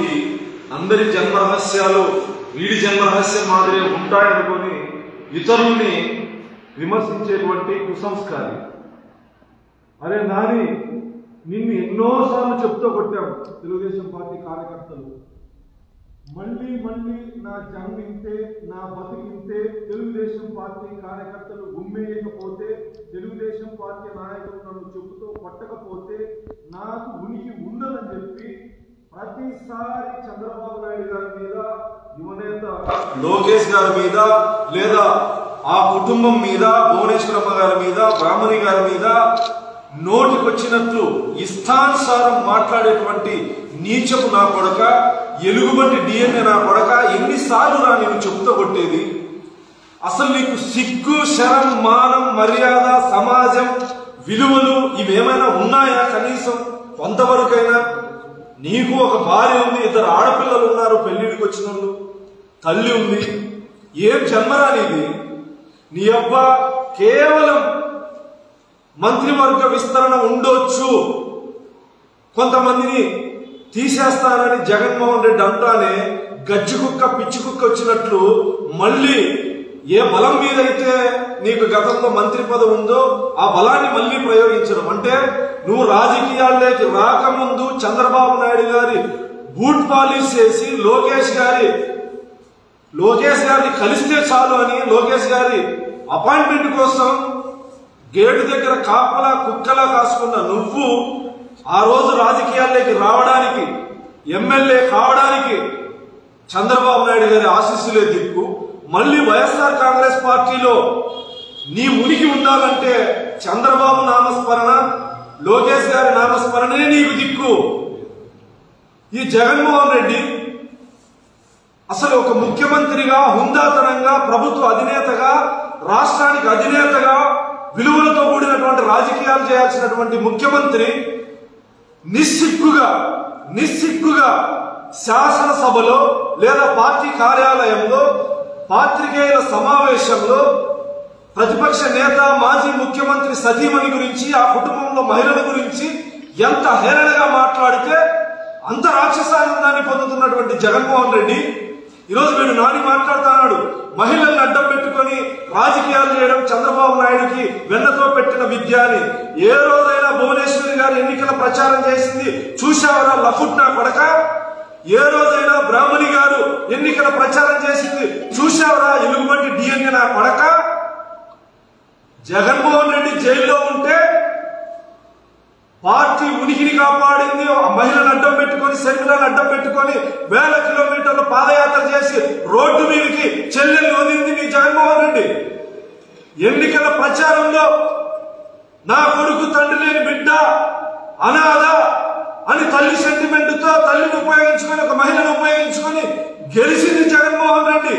మంది అందరి జన్మ రహస్యాలు వీడి జన్మ రహస్యం మాదిరే ఉంటాయనుకొని ఇతరుల్ని విమర్శించేటువంటి కుసంస్కారి. అరే నాని, నిన్ను ఎన్నోసార్లు చెప్తూ కొట్టాము తెలుగుదేశం పార్టీ కార్యకర్తలు. మళ్ళీ మళ్ళీ నా జన్మింతే, నా బతికింతే తెలుగుదేశం పార్టీ కార్యకర్తలు గుమ్మేయకపోతే, తెలుగుదేశం పార్టీ నాయకులు నన్ను చెబుతూ కొట్టకపోతే నాకు ఉనికి ఉండదని చెప్పి ప్రతిసారి చంద్రబాబు నాయుడు గారి మీద, యువనేత లోకేష్ గారి మీద, లేదా ఆ కుటుంబం మీద, భువనేశ్వరమ్మ గారి మీద, బ్రాహ్మణి గారి మీద నోటికొచ్చినట్లు ఇష్టానుసారం మాట్లాడేటువంటి నీచపు నా కొడక, ఎలుగుబంటి డిఎన్ఏ నా కొడక, ఎన్నిసార్లు నా నేను చెబుతూ కొట్టేది? అసలు నీకు సిగ్గు, శరం, మానం, మర్యాద, సమాజం విలువలు ఇవేమైనా ఉన్నాయా? కనీసం కొంతవరకైనా. నీకు ఒక భార్య ఉంది, ఇద్దరు ఆడపిల్లలు ఉన్నారు, పెళ్లిడికి వచ్చిన వాళ్ళు, తల్లి ఉంది. ఏం జన్మరా నీది? నీ అబ్బ కేవలం మంత్రివర్గ విస్తరణ ఉండొచ్చు, కొంతమందిని తీసేస్తానని జగన్మోహన్ రెడ్డి అంటానే గజ్జి కుక్క పిచ్చి కుక్క వచ్చినట్లు మళ్ళీ ఏ బలం మీద అయితే నీకు గతంలో మంత్రి పదవి ఉందో ఆ బలాన్ని మళ్ళీ ప్రయోగించడం. అంటే నువ్వు రాజకీయాల్లోకి రాకముందు చంద్రబాబు నాయుడు గారి బూట్ పాలిష్ చేసి లోకేష్ గారిని కలిస్తే చాలు అని లోకేష్ గారి అపాయింట్మెంట్ కోసం గేటు దగ్గర కాపలా కుక్కలా కాసుకున్న నువ్వు ఆ రోజు రాజకీయాల్లోకి రావడానికి, ఎమ్మెల్యే కావడానికి చంద్రబాబు నాయుడు గారి ఆశీస్సులే దిక్కు. మళ్ళీ వైఎస్ఆర్ కాంగ్రెస్ పార్టీలో నీ ఉనికి ఉండాలంటే చంద్రబాబు నామస్మరణ, లోకేష్ గారి నామస్మరణే నీకు దిక్కు. ఈ జగన్మోహన్ రెడ్డి అసలు ఒక ముఖ్యమంత్రిగా, హుందాతనంగా, ప్రభుత్వ అధినేతగా, రాష్ట్రానికి అధినేతగా, విలువలతో కూడినటువంటి రాజకీయాలు చేయాల్సినటువంటి ముఖ్యమంత్రి నిస్సిగ్గుగా శాసనసభలో లేదా పార్టీ కార్యాలయంలో, పాత్రికేయుల సమావేశంలో ప్రతిపక్ష నేత, మాజీ ముఖ్యమంత్రి సతీమణి గురించి, ఆ కుటుంబంలో మహిళల గురించి ఎంత హేళనగా మాట్లాడితే అంత రాక్షసానందాన్ని పొందుతున్నటువంటి జగన్మోహన్ రెడ్డి ఈరోజు వీడు నాని మాట్లాడుతున్నాడు. మహిళల్ని అడ్డం పెట్టుకుని రాజకీయాలు చేయడం చంద్రబాబు నాయుడుకి వెన్నతో పెట్టిన విద్య అని. ఏ రోజైనా భువనేశ్వరి గారు ఎన్నికల ప్రచారం చేసింది చూశావరా లఫుట్ నా కొడక? ఏ రోజైనా బ్రాహ్మణి గారు ఎన్నికల ప్రచారం చేసింది చూశావరా ఎలుగుబంటి డిఎన్ఏ నా కొడక? జగన్మోహన్ రెడ్డి జైల్లో ఉంటే పార్టీ ఉనికిని కాపాడింది, మహిళలను అడ్డం పెట్టుకొని, శరీరాన్ని అడ్డం పెట్టుకొని వేల కిలోమీటర్లు పాదయాత్ర చేసి రోడ్డు మీదకి చెల్లెలు వదిలింది నీ జగన్మోహన్ రెడ్డి. ఎన్నికల ప్రచారంలో నా కొడుకు తండ్రి లేని బిడ్డ, అనాథ అని తల్లి సెంటిమెంట్ తో తల్లిని ఉపయోగించుకొని, ఒక మహిళను ఉపయోగించుకొని గెలిచింది జగన్మోహన్ రెడ్డి.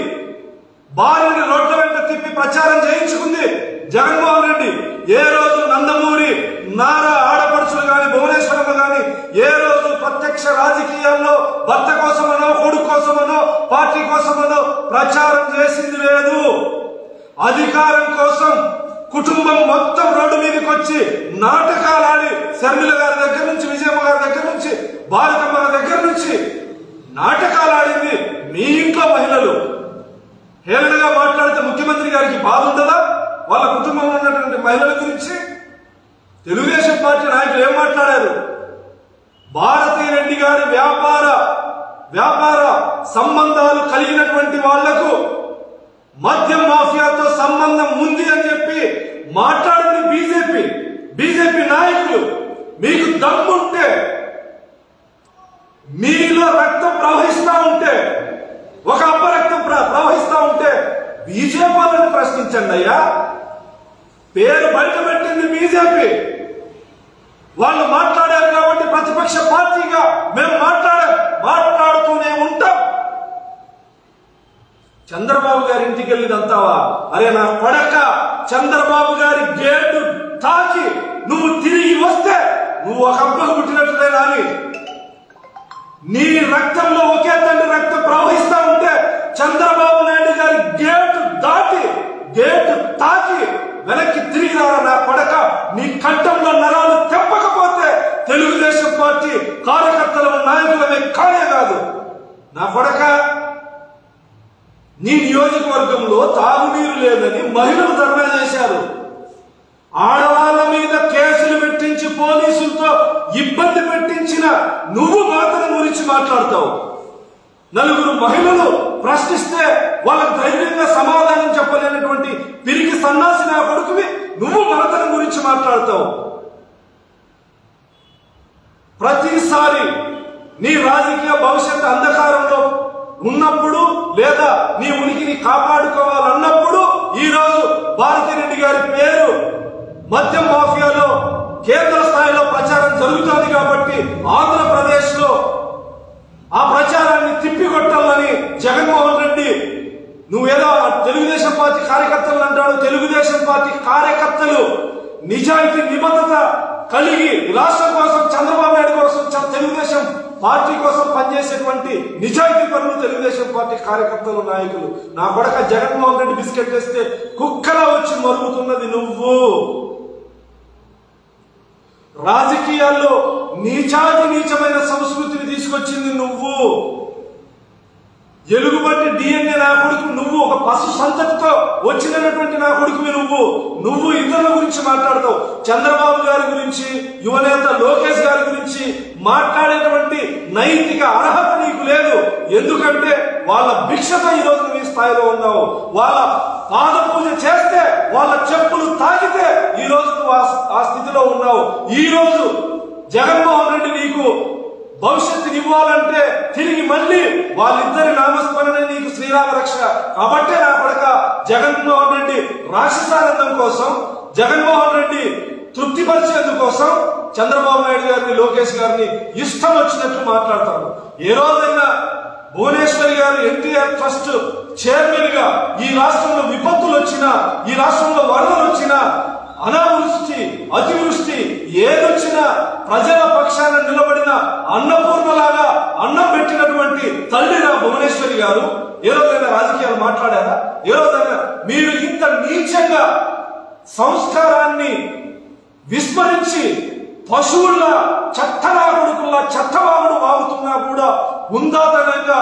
భార్యని రోడ్ల వెంట తిప్పి ప్రచారం చేయించుకుంది జగన్మోహన్ రెడ్డి. ఏ రోజు నందమూరి నారా ఆడపడుచులు గాని, భువనేశ్వరమ్మ గాని ఏ రోజు ప్రత్యక్ష రాజకీయాల్లో భర్త కోసమనో, కొడుకు కోసమనో, పార్టీ కోసమనో ప్రచారం చేసింది లేదు. అధికారం కోసం కుటుంబం మొత్తం రోడ్డు మీదకి వచ్చి నాటకాలు ఆడి, శర్మిల గారి దగ్గర నుంచి, విజయమ్మ గారి దగ్గర నుంచి, భారతమ్మ గారి దగ్గర నుంచి నాటకాలు ఆడింది మీ ఇంట్లో మహిళలు. హేళనగా మాట్లాడితే ముఖ్యమంత్రి గారికి బాధ ఉంటుందా? వాళ్ళ కుటుంబంలో ఉన్నటువంటి మహిళల గురించి తెలుగుదేశం పార్టీ నాయకులు ఏం మాట్లాడారు? భారతీ రెడ్డి గారి వ్యాపార సంబంధాలు కలిగినటువంటి వాళ్లకు మద్యం మాఫియాతో సంబంధం ఉంది అని చెప్పి మాట్లాడింది బీజేపీ నాయకులు. మీకు దమ్ముంటే, మీలో రక్తం ప్రవహిస్తా ఉంటే, ఒక అప్ప రక్తం ప్రవహిస్తా ఉంటే బీజేపీ వాళ్ళని ప్రశ్నించండి అయ్యా. పేరు బయట పెట్టింది బీజేపీ. వాళ్ళు మాట్లాడారు కాబట్టి ప్రతిపక్ష పార్టీగా మేము మాట్లాడుతూనే ఉంటాం. చంద్రబాబు గారి ఇంటికి వెళ్ళిదంతావా? అరే నా కొడక, చంద్రబాబు గారి గేటు తాకి నువ్వు తిరిగి వస్తే నువ్వు ఒక అబ్బకు పుట్టినట్లే నాని. నీ రక్తంలో ఒకే తండ్రి రక్తం ప్రవహిస్తా ఉంటే చంద్రబాబు నాయుడు గారి గేటు తాకి వెనక్కి తిరిగి రావా నా కొడక? నీ కంఠంలో నరాలు తెప్పకపోతే తెలుగుదేశం పార్టీ కార్యకర్తల నాయకులమే కానే కాదు. నా కొడక, నీ నియోజకవర్గంలో తాగునీరు లేదని మహిళలు ధర్నా చేశారు. ఆడవాళ్ళ మీద కేసులు పెట్టించి పోలీసులతో ఇబ్బంది పెట్టించిన నువ్వు మాత్రం గురించి మాట్లాడతావు. నలుగురు మహిళలు ప్రశ్నిస్తే వాళ్ళకు ధైర్యంగా సమాధానం చెప్పలేనటువంటి పిరికి సన్నాసి నా కొడుకువి నువ్వు మాత్రం గురించి మాట్లాడతావు. ప్రతిసారి నీ రాజకీయ భవిష్యత్తు అంధకారంలో ఉన్నప్పుడు లేదా నీ ఉనికిని కాపాడుకోవాలన్నప్పుడు ఈరోజు భారతిరెడ్డి గారి పేరు మద్యం మాఫియాలో కేంద్ర స్థాయిలో ప్రచారం జరుగుతోంది కాబట్టి ఆంధ్రప్రదేశ్ లో ఆ ప్రచారాన్ని తిప్పికొట్టాలని జగన్మోహన్ రెడ్డి నువ్వేదో తెలుగుదేశం పార్టీ కార్యకర్తలు అంటాడు. తెలుగుదేశం పార్టీ కార్యకర్తలు నిజాయితీ నిబద్ధత కలిగి రాష్ట్రం కోసం, చంద్రబాబు నాయుడు కోసం, తెలుగుదేశం పార్టీ కోసం పనిచేసేటువంటి నిజాయితీ పనులు తెలుగుదేశం పార్టీ కార్యకర్తలు, నాయకులు. నా కొడక జగన్మోహన్ రెడ్డి బిస్కెట్ వేస్తే కుక్కలా వచ్చి మరుగుతున్నది నువ్వు. రాజకీయాల్లో నీచాది నీచమైన సంస్కృతిని తీసుకొచ్చింది నువ్వు. ఎలుగుబంటి డిఎన్ఏ నా కొడుకు నువ్వు. ఒక పశు సంతతితో వచ్చినటువంటి నా కొడుకువి నువ్వు ఇతరుల గురించి మాట్లాడతావు. చంద్రబాబు గారి గురించి, యువనేత లోకేష్ గారి గురించి మాట్లాడేటువంటి నైతిక అర్హత నీకు లేదు. ఎందుకంటే వాళ్ళ భిక్షతో ఈ రోజు నీ స్థాయిలో ఉన్నావు. వాళ్ళ పాద పూజ చేస్తే, వాళ్ళ చెప్పులు తాకితే ఈ రోజు నువ్వు ఆ స్థితిలో ఉన్నావు. ఈ రోజు జగన్మోహన్ రెడ్డి నీకు భవిష్యత్తుని ఇవ్వాలంటే తిరిగి మళ్ళీ వాళ్ళిద్దరి నామస్మరణ నీకు శ్రీరామ రక్ష. కాబట్టే నా కొడక జగన్మోహన్ రెడ్డి రాక్షసానందం కోసం, జగన్మోహన్ రెడ్డి తృప్తిపరిచేందుకోసం చంద్రబాబు నాయుడు గారిని, లోకేష్ గారిని ఇష్టం వచ్చినట్లు మాట్లాడతారు. ఏ రోజైనా భువనేశ్వరి గారు ఎన్టీఆర్ ట్రస్ట్ చైర్మన్ గా ఈ రాష్ట్రంలో విపత్తులు వచ్చినా, ఈ రాష్ట్రంలో వరదలు వచ్చినా, అనావృష్టి, అతివృష్టి ఏదొచ్చినా ప్రజల పక్షాన నిలబడిన అన్నపూర్ణలాగా అన్నం పెట్టినటువంటి తల్లి నా భువనేశ్వరి గారు ఏ రోజైనా రాజకీయాలు మాట్లాడారా? ఏ రోజైనా మీరు ఇంత నీచంగా సంస్కారాన్ని విస్మరించి పశువుల చెత్తనాగుడుకుల్లా చెత్తవాగుడు వాగుతున్నా కూడా ఉందాతనంగా,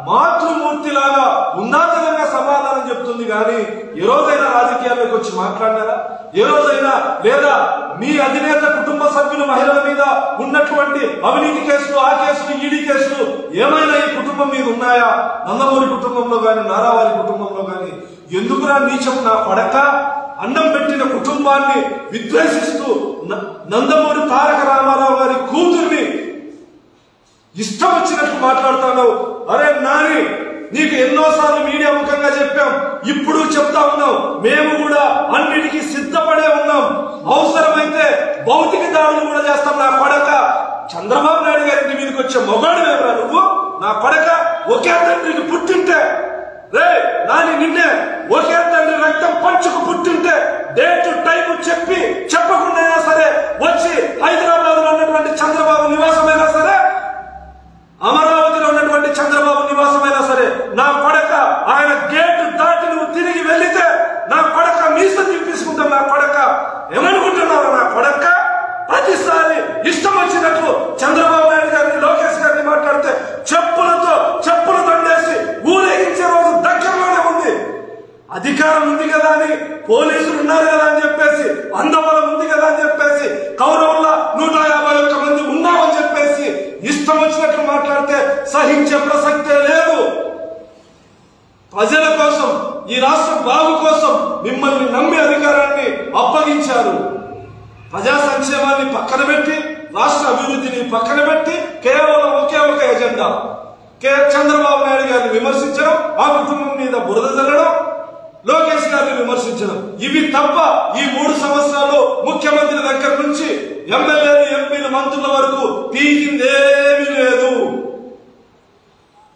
మాతృమూర్తిలాగా ఉందాతనంగా సమాధానం చెప్తుంది. కానీ ఏ రోజైనా రాజకీయాల్లోకి వచ్చి మాట్లాడినారా? ఏ రోజైనా? లేదా మీ అధినేత కుటుంబ సభ్యులు మహిళల మీద ఉన్నటువంటి అవినీతి కేసులు, ఆ కేసులు, ఈడీ కేసులు ఏమైనా ఈ కుటుంబం మీద ఉన్నాయా? నందమూరి కుటుంబంలో గాని, నారావారి కుటుంబంలో గాని. ఎందుకురా నీచం నా పడక? అన్నం పెట్టిన కుటుంబాన్ని విద్వేషిస్తూ నందమూరి తారక రామారావు గారి కూతుర్ని ఇష్టం వచ్చినట్లు మాట్లాడుతున్నావు. అరే నాని, నీకు ఎన్నోసార్లు మీడియా ముఖంగా చెప్పాం, ఇప్పుడు చెప్తా ఉన్నాం. మేము కూడా అన్నిటికీ సిద్ధపడే ఉన్నాం. అవసరమైతే భౌతిక దాడులు కూడా చేస్తాం. నా కొడక చంద్రబాబు నాయుడు గారి మీదకి వచ్చే మొగాడు వేరా నువ్వు? నా కొడక ఒకే తండ్రికి పుట్టింటే, రే నాని నిన్నే ఒకే తండ్రి రక్తం పంచుకు పుట్టింటే డేట్ టైం చెప్పి చెప్పకుండా సరే వచ్చి హైదరాబాద్ లో ఉన్నటువంటి చంద్రబాబు నివాసమైనా సరే, అమరావతిలో ఉన్నటువంటి చంద్రబాబు నివాసమైనా సరే, నా కొడక ఆయన గేటు దాటి నువ్వు తిరిగి వెళ్లితే నా కొడక మీసం తిప్పించుకుంటాం. నా కొడక ఏమనుకుంటున్నావు? నా కొడక ప్రతిసారి ఇష్టం వచ్చినట్లు చంద్రబాబు నాయుడు గారిని, లోకేష్ గారిని మాట్లాడితే చెప్పులు దండేసి ఊరేగించే రోజు దగ్గరలోనే ఉంది. అధికారం ఉంది కదా అని, పోలీసులు ఉన్నారు కదా అని చెప్పేసి, అందబలం ఉంది కదా అని చెప్పేసి, కౌరవుల 151 మంది ఉన్నామని చెప్పేసి ఇష్టం వచ్చినట్లు మాట్లాడితే సహించే ప్రసక్తే లేదు. ప్రజల కోసం, ఈ రాష్ట్ర బాగు కోసం మిమ్మల్ని నమ్మి అధికారాన్ని అప్పగించారు. ప్రజా సంక్షేమాన్ని పక్కన పెట్టి, రాష్ట్ర అభివృద్ధిని పక్కన పెట్టి కేవలం ఒకే ఒక ఎజెండా, చంద్రబాబు నాయుడు గారిని విమర్శించడం, ఆ కుటుంబం మీద బురద జల్లడం, లోకేష్ గారిని విమర్శించడం. ఇవి తప్ప ఈ 3 సంవత్సరాలు ముఖ్యమంత్రి దగ్గర నుంచి ఎమ్మెల్యేలు, ఎంపీలు, మంత్రుల వరకు పీకిందేమీ లేదు.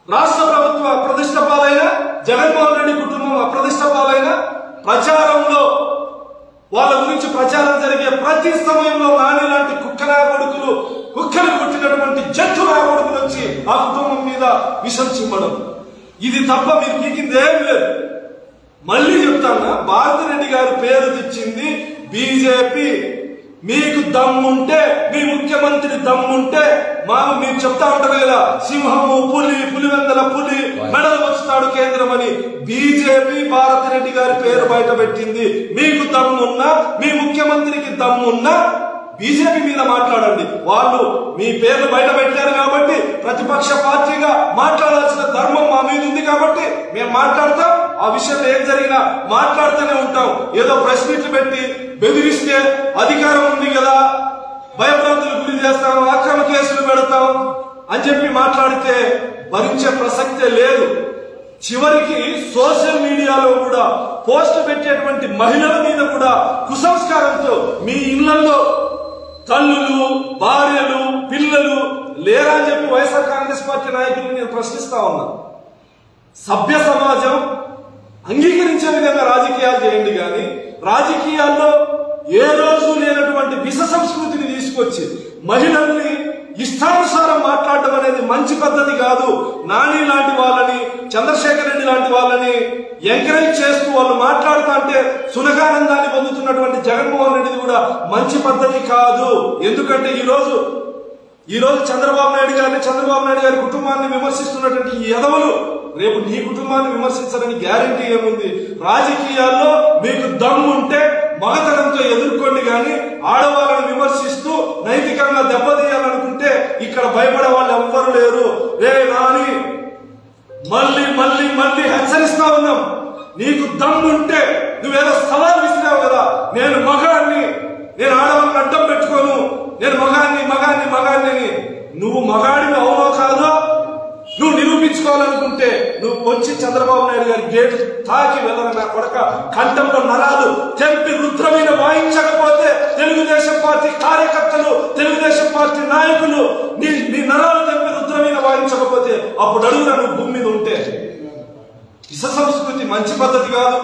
రాష్ట్ర ప్రభుత్వ అప్రతిష్ట పాలైన, జగన్మోహన్ రెడ్డి కుటుంబం అప్రతిష్ట పాలైన, ప్రచారంలో వాళ్ళ గురించి ప్రచారం జరిగే ప్రతి సమయంలో నాని లాంటి కుక్కనా కొడుకులు, కుక్కలు కొట్టినటువంటి జట్టు నా కొడుకులు వచ్చి ఆ కుటుంబం మీద విషం చిమ్మడం. ఇది తప్ప మీరు పీకిందేం లేదు. మళ్ళీ చెప్తాను, భారతిరెడ్డి గారి పేరు తెచ్చింది బీజేపీ. మీకు దమ్ముంటే, మీ ముఖ్యమంత్రి దమ్ముంటే, మీరు చెప్తా ఉంటారు కదా, సింహము పులివెందల పులి మెడలు వస్తాడు కేంద్రం అని. బీజేపీ భారతిరెడ్డి గారి పేరు బయట పెట్టింది. మీకు దమ్మున్నా, మీ ముఖ్యమంత్రికి దమ్మున్నా బీజేపీ మీద మాట్లాడండి. వాళ్ళు మీ పేర్లు బయట పెట్టారు కాబట్టి ప్రతిపక్ష పార్టీగా మాట్లాడాల్సిన ధర్మం మా మీద ఉంది కాబట్టి మేము మాట్లాడతాం. ఆ విషయంలో ఏం జరిగినా మాట్లాడుతూనే ఉంటాం. ఏదో ప్రెస్ మీట్లు పెట్టి బెదిరిస్తే అధికారం ఉంది కదా, భయభ్రాంతులకు గురి చేస్తాం, అక్రమ కేసులు పెడతాం అని చెప్పి మాట్లాడితే భరించే ప్రసక్తే లేదు. చివరికి సోషల్ మీడియాలో కూడా పోస్ట్ పెట్టేటువంటి మహిళల మీద కూడా కుసంస్కారంతో మీ ఇళ్లలో తల్లులు, భార్యలు, పిల్లలు లేరా అని చెప్పి వైఎస్ఆర్ కాంగ్రెస్ పార్టీ నాయకుల్ని నేను ప్రశ్నిస్తా ఉన్నా. సభ్య సమాజం అంగీకరించే విధంగా రాజకీయాలు చేయండి, కానీ రాజకీయాల్లో ఏ రోజు లేనటువంటి విష సంస్కృతిని తీసుకొచ్చి మహిళల్ని ఇష్టానుసారం మాట్లాడడం అనేది మంచి పద్ధతి కాదు. నాని లాంటి వాళ్ళని, చంద్రశేఖర్ రెడ్డి లాంటి వాళ్ళని ఎంకరేజ్ చేస్తూ వాళ్ళు మాట్లాడుతా అంటే సునకానందాన్ని పొందుతున్నటువంటి జగన్మోహన్ రెడ్డిది కూడా మంచి పద్ధతి కాదు. ఎందుకంటే ఈ రోజు చంద్రబాబు నాయుడు గారి కుటుంబాన్ని విమర్శిస్తున్నటువంటి ఈ ఎదవలు రేపు నీ కుటుంబాన్ని విమర్శించాలని గ్యారంటీ ఏముంది? రాజకీయాల్లో మీకు దమ్ముంటే మగతనంతో ఎదుర్కోండి, కానీ ఆడవాళ్ళని విమర్శిస్తూ నైతికంగా దెబ్బతీయాలనుకుంటే ఇక్కడ భయపడే వాళ్ళు ఎవ్వరు లేరు. రే నాని, మళ్ళీ మళ్ళీ మళ్ళీ హెచ్చరిస్తా ఉన్నాం. నీకు దమ్ముంటే నువ్వేదో సవాల్ విసిరావు కదా, నేను మగాన్ని, నేను ఆడవాళ్ళని అడ్డం పెట్టుకోను, నేను మగాన్ని మగాన్ని మగాన్ని అని. నువ్వు మగాడిని అవునో కాదో నువ్వు నిరూపించుకోవాలనుకుంటే నువ్వు వచ్చి చంద్రబాబు నాయుడు గారి గేటు తాకి వెళ్ళాలని నా కొడక కంఠంలో నరాలు తెంపి రుద్రమైన వాయించకపోతే తెలుగుదేశం పార్టీ కార్యకర్తలు, తెలుగుదేశం పార్టీ నాయకులు నీ నరాలు తెంపి రుద్రమైన వాయించకపోతే అప్పుడు అడుగునా నువ్వు భూమి మీద ఉంటే. విష సంస్కృతి మంచి పద్ధతి కాదు.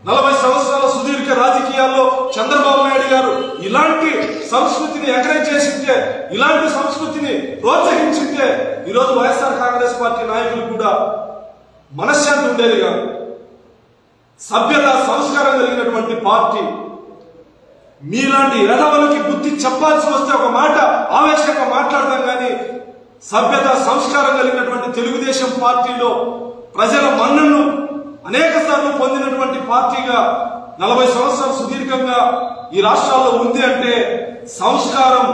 40 సంవత్సరాల సుదీర్ఘ రాజకీయాల్లో చంద్రబాబు నాయుడు గారు ఇలాంటి సంస్కృతిని ఎంకరేజ్ చేసింటే, ఇలాంటి సంస్కృతిని ప్రోత్సహించింటే ఈరోజు వైఎస్ఆర్ కాంగ్రెస్ పార్టీ నాయకులు కూడా మనశ్శాంతి ఉండేది కాదు. సభ్యత, సంస్కారం కలిగినటువంటి పార్టీ మీలాంటి ఎడవలకి బుద్ధి చెప్పాల్సి వస్తే ఒక మాట ఆవేశంగా మాట్లాడతాం, కానీ సభ్యత, సంస్కారం కలిగినటువంటి తెలుగుదేశం పార్టీలో ప్రజల మన్నను అనేక సార్లు పొందినటువంటి పార్టీగా 40 సంవత్సరాలు సుదీర్ఘంగా ఈ రాష్ట్రాల్లో ఉంది అంటే సంస్కారం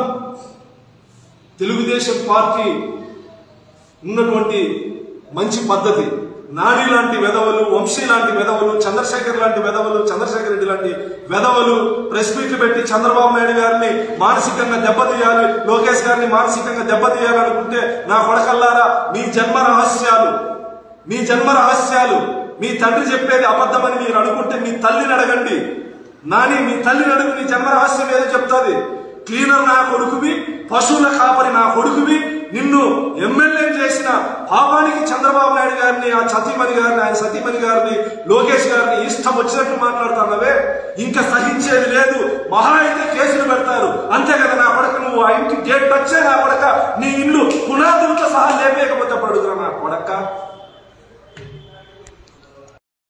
తెలుగుదేశం పార్టీ ఉన్నటువంటి మంచి పద్ధతి. నాని లాంటి వెధవలు, వంశీ లాంటి వెధవలు, చంద్రశేఖర్ లాంటి వెధవలు, చంద్రశేఖర్ రెడ్డి లాంటి వెధవలు ప్రెస్ మీట్లు పెట్టి చంద్రబాబు నాయుడు గారిని మానసికంగా దెబ్బతీయాలి, లోకేష్ గారిని మానసికంగా దెబ్బతీయాలనుకుంటే నా కొడకల్లారా మీ జన్మ రహస్యాలు మీ తండ్రి చెప్పేది అబద్ధమని మీరు అనుకుంటే మీ తల్లిని అడగండి. నాని, మీ తల్లిని అడుగు, నీ జన్మ రహస్యం ఏదో చెప్తాది. క్లీనర్ నా కొడుకువి, పశువుల కాపరి నా కొడుకువి, నిన్ను ఎమ్మెల్యే చేసిన పాపానికి చంద్రబాబు నాయుడు గారిని, ఆ సతీమణి గారిని, ఆయన సతీమణి గారిని, లోకేష్ గారిని ఇష్టం వచ్చినట్టు మాట్లాడుతున్నావే, ఇంకా సహించేది లేదు. మహా అయితే కేసులు పెడతారు అంతే కదా. నా కొడక, నువ్వు ఆ ఇంటి గేట్ వచ్చే నా కొడక నీ ఇల్లు పునాదులతో సహా లేపేయకపోతే పడుతున్నా నా కొడక.